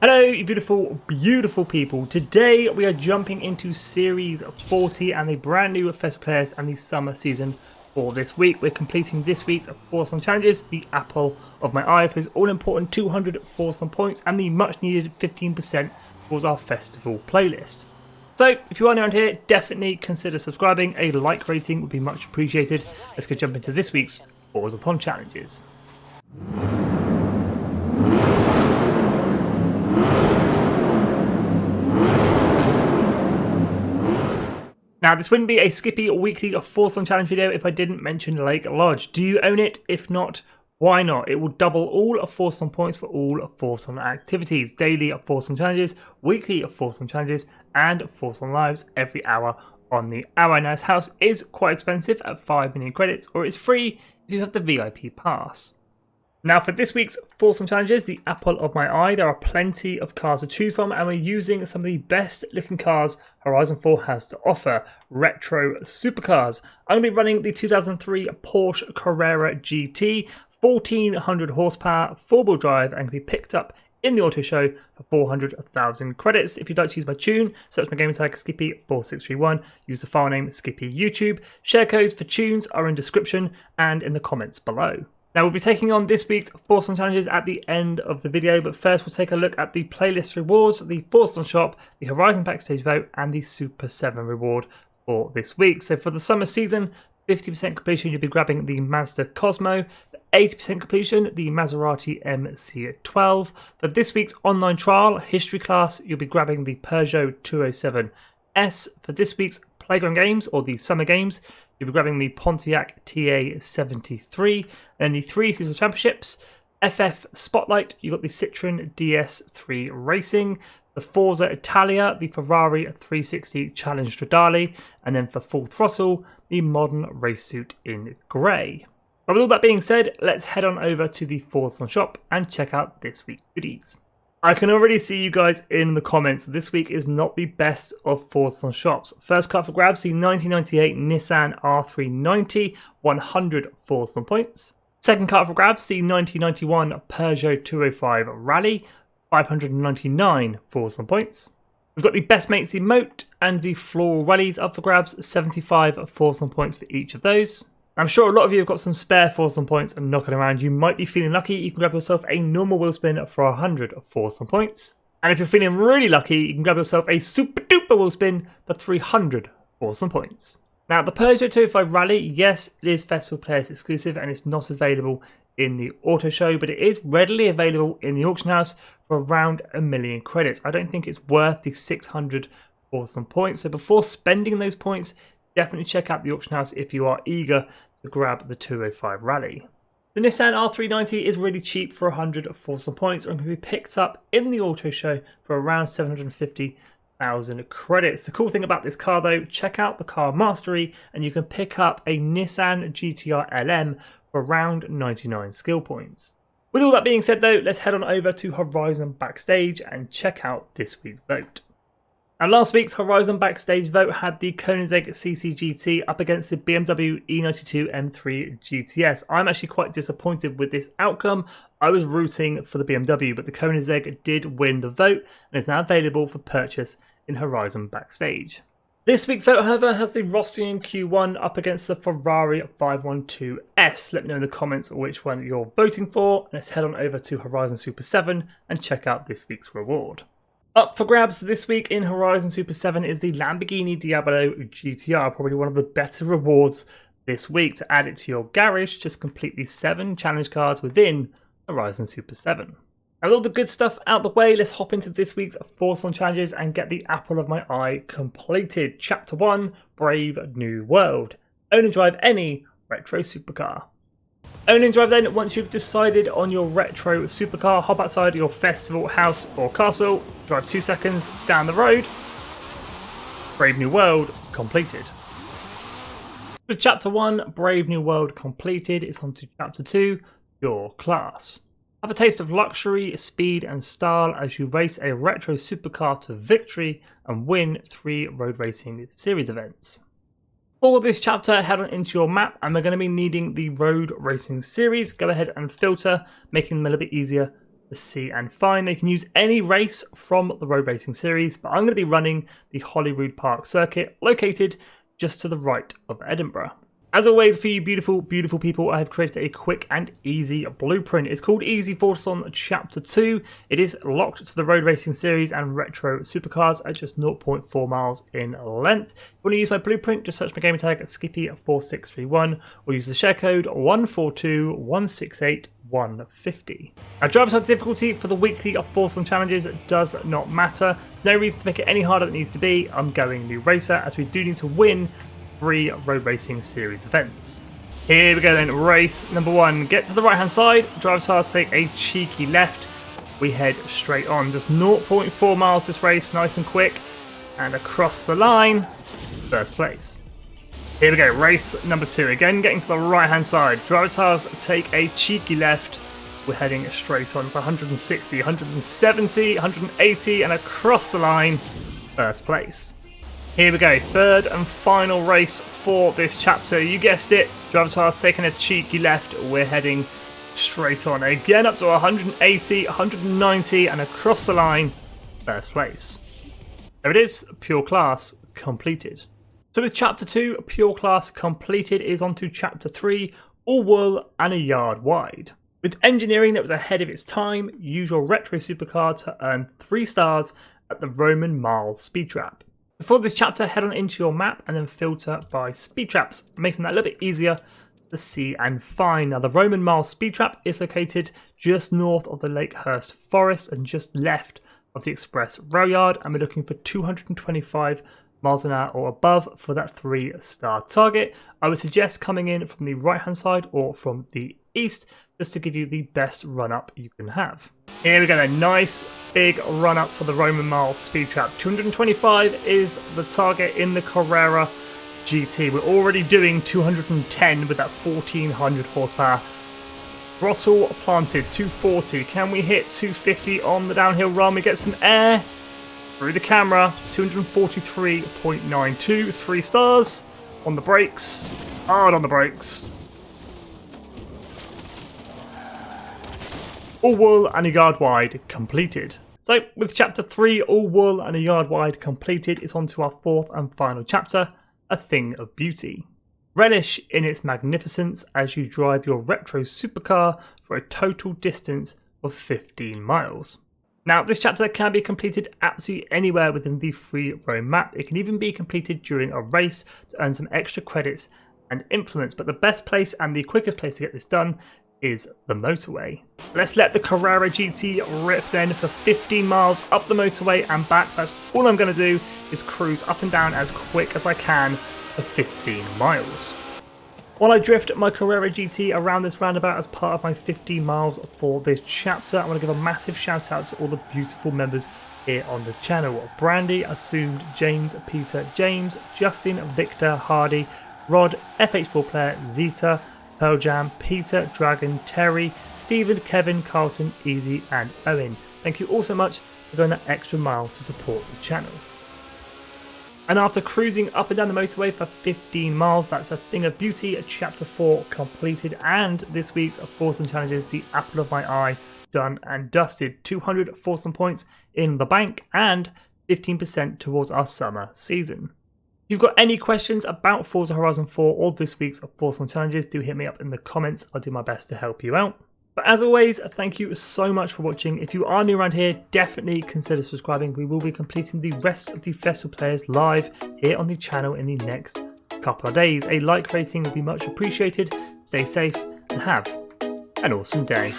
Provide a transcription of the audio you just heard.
Hello, you beautiful, beautiful people. Today we are jumping into Series 40 and the brand new Festival Players and the summer season for this week. We're completing this week's Forzathon challenges, the apple of my eye for his all-important 200 Forzathon points and the much-needed 15% towards our festival playlist. So, if you are new around here, definitely consider subscribing. A like rating would be much appreciated. Let's go jump into this week's Forzathon challenges. Now, this wouldn't be a Skippy weekly Forzathon challenge video if I didn't mention Lake Lodge. Do you own it? If not, why not? It will double all of Forzathon points for all Forzathon activities. Daily Forzathon challenges, weekly Forzathon challenges, and Forzathon lives every hour on the hour. Now, this house is quite expensive at 5 million credits, or it's free if you have the VIP pass. Now for this week's Forzathon challenges, the apple of my eye, there are plenty of cars to choose from and we're using some of the best looking cars Horizon 4 has to offer, retro supercars. I'm going to be running the 2003 Porsche Carrera GT, 1400 horsepower, 4-wheel drive and can be picked up in the auto show for 400,000 credits. If you'd like to use my tune, search my gaming tag Skippy4631, use the file name Skippy YouTube. Share codes for tunes are in description and in the comments below. Now we'll be taking on this week's Forzathon challenges at the end of the video, but first we'll take a look at the playlist rewards, the Forzathon shop, the Horizon backstage vote and the Super 7 reward for this week. So for the summer season, 50% completion you'll be grabbing the Mazda Cosmo, for 80% completion the Maserati MC12. For this week's online trial history class you'll be grabbing the Peugeot 207S. For this week's playground games or the summer games you'll be grabbing the Pontiac TA73, and then the 3 seasonal championships, FF Spotlight, you've got the Citroen DS3 Racing, the Forza Italia, the Ferrari 360 Challenge Stradale, and then for Full Throttle, the modern race suit in grey. But with all that being said, let's head on over to the Forzathon shop and check out this week's goodies. I can already see you guys in the comments. This week is not the best of Forzathon shops. First car for grabs, the 1998 Nissan R390, 100 Forzathon points. Second car for grabs, the 1991 Peugeot 205 Rally, 599 Forzathon points. We've got the Best Mates emote and the Floral Wellies up for grabs, 75 Forzathon points for each of those. I'm sure a lot of you have got some spare Forzathon points and knocking around. You might be feeling lucky, you can grab yourself a normal wheel spin for 100 Forzathon points. And if you're feeling really lucky, you can grab yourself a super duper wheel spin for 300 Forzathon points. Now the Peugeot 205 Rally, yes, it is Festival Players exclusive and it's not available in the auto show, but it is readily available in the auction house for around 1 million credits. I don't think it's worth the 600 Forzathon points, so before spending those points, definitely check out the auction house if you are eager to grab the 205 Rally. The Nissan R390 is really cheap for 100 Forzathon points and can be picked up in the auto show for around 750,000 credits. The cool thing about this car though, check out the car mastery and you can pick up a Nissan GTR LM for around 99 skill points. With all that being said though, let's head on over to Horizon Backstage and check out this week's vote. And last week's Horizon Backstage vote had the Koenigsegg CC GT up against the BMW E92 M3 GTS. I'm actually quite disappointed with this outcome. I was rooting for the BMW, but the Koenigsegg did win the vote and is now available for purchase in Horizon Backstage. This week's vote, however, has the Rossian Q1 up against the Ferrari 512S. Let me know in the comments which one you're voting for. Let's head on over to Horizon Super 7 and check out this week's reward. Up for grabs this week in Horizon Super 7 is the Lamborghini Diablo GTR, probably one of the better rewards this week. To add it to your garage, just complete the 7 challenge cards within Horizon Super 7. Now with all the good stuff out the way, let's hop into this week's Forzathon challenges and get the apple of my eye completed. Chapter 1, Brave New World. Own and drive any retro supercar. Own and drive then, once you've decided on your retro supercar, hop outside your festival, house or castle, drive 2 seconds down the road, Brave New World completed. With Chapter 1, Brave New World completed, it's on to Chapter 2, Your Class. Have a taste of luxury, speed and style as you race a retro supercar to victory and win 3 road racing series events. For this chapter, head on into your map and we're going to be needing the road racing series. Go ahead and filter, making them a little bit easier the C and fine. You can use any race from the road racing series, but I'm going to be running the Hollyrood Park circuit located just to the right of Edinburgh. As always, for you beautiful, beautiful people, I have created a quick and easy blueprint. It's called Easy Forzathon Chapter 2. It is locked to the road racing series and retro supercars at just 0.4 miles in length. If you want to use my blueprint, just search my gamer tag at Skippy4631 or use the share code 142168. Now, driver type difficulty for the weekly Forzathon challenges does not matter. There's no reason to make it any harder than it needs to be. I'm going new racer, as we do need to win 3 road racing series events. Here we go then, race number 1. Get to the right hand side, driver tires take a cheeky left. We head straight on, just 0.4 miles this race, nice and quick. And across the line, first place. Here we go, race number 2. Again, getting to the right hand side, driver tires take a cheeky left. We're heading straight on, it's 160, 170, 180, and across the line, first place. Here we go, third and final race for this chapter. You guessed it, driver tires taking a cheeky left. We're heading straight on again up to 180, 190, and across the line, first place. There it is, pure class completed. So with chapter 2, pure class completed, is on to chapter 3, all wool and a yard wide. With engineering that was ahead of its time, use your retro supercar to earn 3 stars at the Roman Mile speed trap. Before this chapter, head on into your map and then filter by speed traps, making that a little bit easier to see and find. Now, the Roman Mile speed trap is located just north of the Lakehurst Forest and just left of the Express Rail Yard, and we're looking for 225 miles an hour or above for that 3-star target. I would suggest coming in from the right hand side or from the east, just to give you the best run up you can have. Here we go, a nice big run up for the Roman Mile speed trap. 225 is the target in the Carrera GT. We're already doing 210 with that 1400 horsepower. Throttle planted, 240. Can we hit 250 on the downhill run? We get some air through the camera. 243.92, 3 stars. On the brakes, hard on the brakes. All wool and a yard wide completed. So with chapter 3, all wool and a yard wide completed, it's on to our 4th and final chapter, a thing of beauty. Relish in its magnificence as you drive your retro supercar for a total distance of 15 miles. Now, this chapter can be completed absolutely anywhere within the free roam map. It can even be completed during a race to earn some extra credits and influence, but the best place and the quickest place to get this done is the motorway. Let's let the Carrera GT rip then for 15 miles up the motorway and back. That's all I'm going to do, is cruise up and down as quick as I can for 15 miles. While I drift my Carrera GT around this roundabout as part of my 15 miles for this chapter, I want to give a massive shout out to all the beautiful members here on the channel. Brandy, Assumed, James, Peter, James, Justin, Victor, Hardy, Rod, FH4 Player, Zeta, Pearl Jam, Peter, Dragon, Terry, Stephen, Kevin, Carlton, Easy, and Owen. Thank you all so much for going that extra mile to support the channel. And after cruising up and down the motorway for 15 miles, that's a thing of beauty, chapter 4 completed, and this week's Forzathon challenges, the apple of my eye, done and dusted. 200 Forzathon points in the bank and 15% towards our summer season. If you've got any questions about Forza Horizon 4 or this week's Forzathon challenges, do hit me up in the comments. I'll do my best to help you out. But as always, thank you so much for watching. If you are new around here, definitely consider subscribing. We will be completing the rest of the festival players live here on the channel in the next couple of days. A like rating would be much appreciated. Stay safe and have an awesome day.